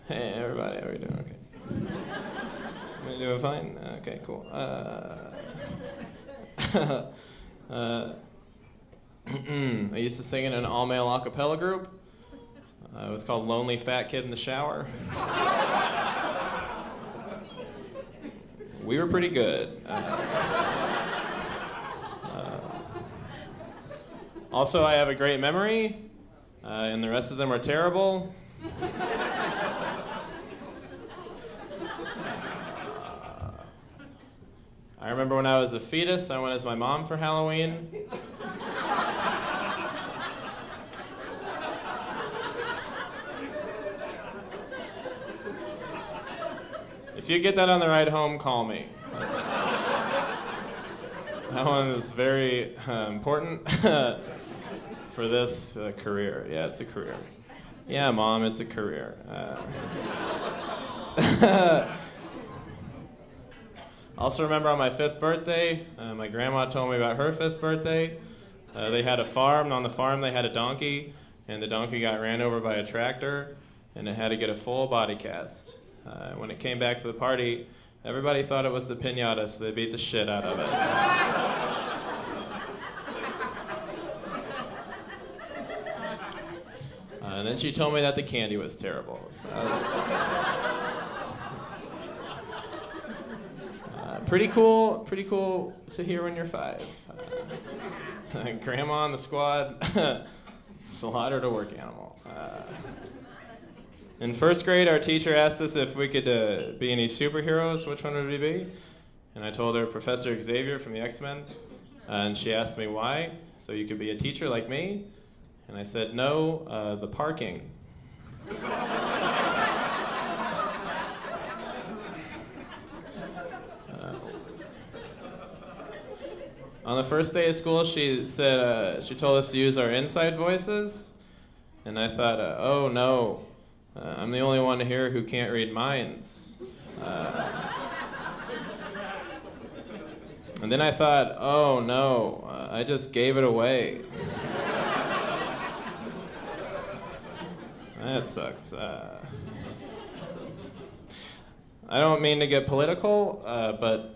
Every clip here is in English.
Hey, everybody, how are you doing? Okay. You doing fine? Okay, cool. I used to sing in an all-male a cappella group. It was called Lonely Fat Kid in the Shower. We were pretty good. Also, I have a great memory, and the rest of them are terrible. I remember when I was a fetus, I went as my mom for Halloween. If you get that on the ride home, call me. That one is very important for this career. Yeah, it's a career. Yeah, Mom, it's a career. Also remember on my 5th birthday, my grandma told me about her 5th birthday. They had a farm, and on the farm they had a donkey, and the donkey got ran over by a tractor, and it had to get a full body cast. When it came back to the party, everybody thought it was the piñata, so they beat the shit out of it. And then she told me that the candy was terrible. So that was, pretty cool to hear when you're 5. Grandma on the squad, slaughtered a work animal. In 1st grade, our teacher asked us if we could be any superheroes. Which one would we be? And I told her Professor Xavier from the X-Men. And she asked me why. So you could be a teacher like me? And I said, no, the parking. On the first day of school, she said, she told us to use our inside voices. And I thought, oh no. I'm the only one here who can't read minds. And then I thought, oh no, I just gave it away. That sucks. I don't mean to get political, but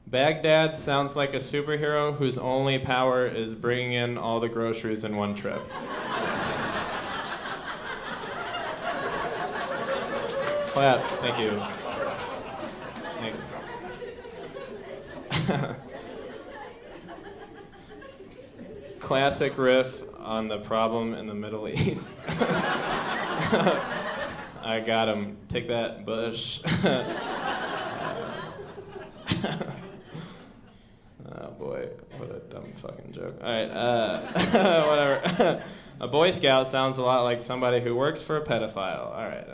Baghdad sounds like a superhero whose only power is bringing in all the groceries in one trip. Clap. Thank you. Thanks. Classic riff on the problem in the Middle East. I got him. Take that, Bush. Oh boy, what a dumb fucking joke. All right, whatever. A Boy Scout sounds a lot like somebody who works for a pedophile. All right,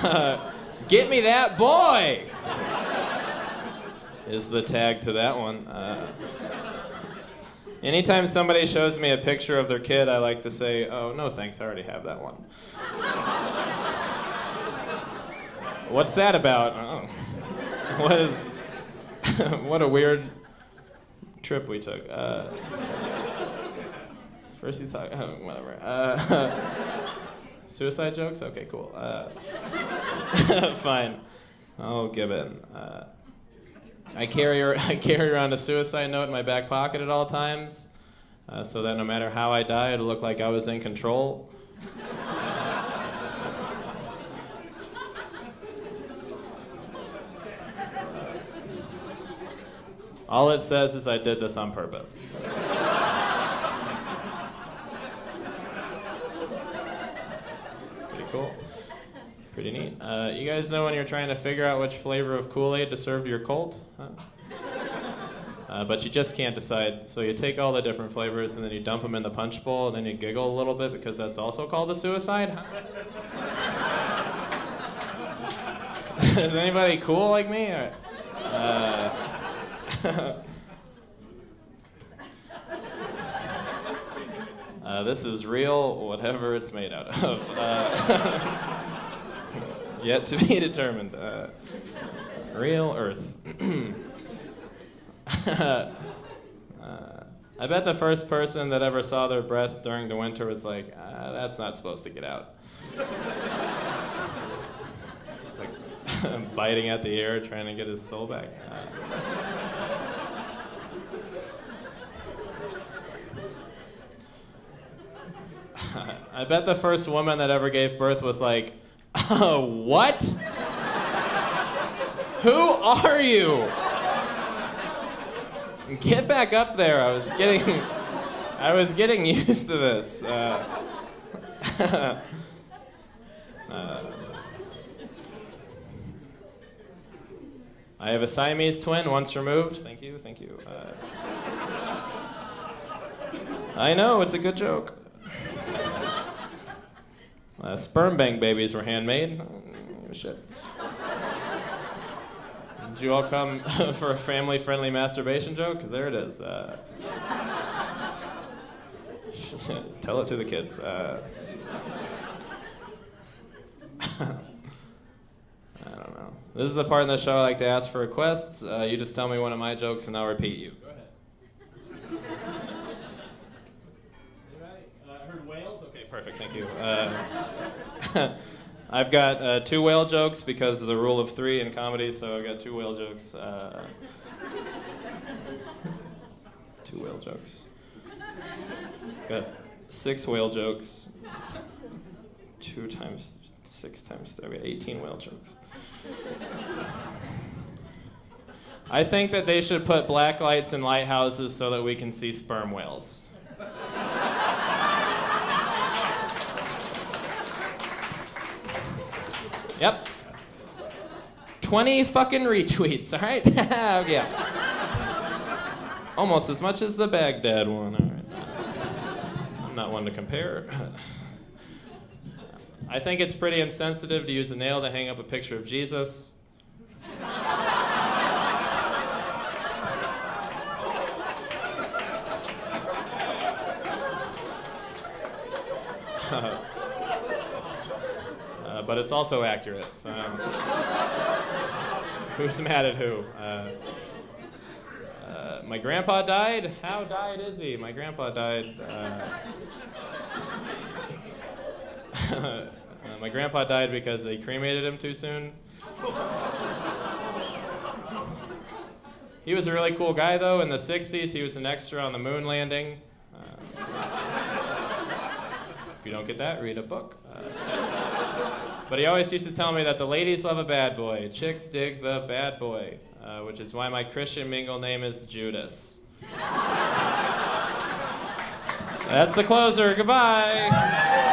okay. Get me that boy! Is the tag to that one. Anytime somebody shows me a picture of their kid, I like to say, oh, no thanks, I already have that one. What's that about? Oh. What a weird trip we took. First he's talking, whatever. Suicide jokes? Okay, cool. Fine. I'll give in. I carry around a suicide note in my back pocket at all times, so that no matter how I die, it'll look like I was in control. All it says is I did this on purpose. It's pretty cool. Pretty neat. You guys know when you're trying to figure out which flavor of Kool-Aid to serve to your cult? Huh? But you just can't decide. So you take all the different flavors and then you dump them in the punch bowl and then you giggle a little bit because that's also called a suicide? Huh? Is anybody cool like me? Or, this is real, whatever it's made out of. Yet to be determined. Real Earth. I bet the first person that ever saw their breath during the winter was like, that's not supposed to get out. It's like biting at the air, trying to get his soul back. I bet the first woman that ever gave birth was like, what? Who are you? Get back up there. I was getting used to this. I have a Siamese twin, once removed. Thank you. I know, it's a good joke. Sperm bank babies were handmade. Shit. Did you all come for a family-friendly masturbation joke? 'Cause there it is. Tell it to the kids. I don't know. This is the part in the show I like to ask for requests. You just tell me one of my jokes and I'll repeat you. Go ahead. Anybody? I heard whales? Okay, perfect, thank you. I've got 2 whale jokes because of the rule of 3 in comedy, so I've got 2 whale jokes. 2 whale jokes. Got 6 whale jokes. 2 times 6 times 3, 18 whale jokes. I think that they should put black lights in lighthouses so that we can see sperm whales. Yep. 20 fucking retweets, all right? Yeah. Almost as much as the Baghdad one, all right. I'm not one to compare. I think it's pretty insensitive to use a nail to hang up a picture of Jesus. But it's also accurate. So, who's mad at who? My grandpa died? How died is he? My grandpa died. My grandpa died because they cremated him too soon. He was a really cool guy, though. In the 60s, he was an extra on the moon landing. If you don't get that, read a book. But he always used to tell me that the ladies love a bad boy, chicks dig the bad boy, which is why my Christian mingle name is Judas. That's the closer. Goodbye.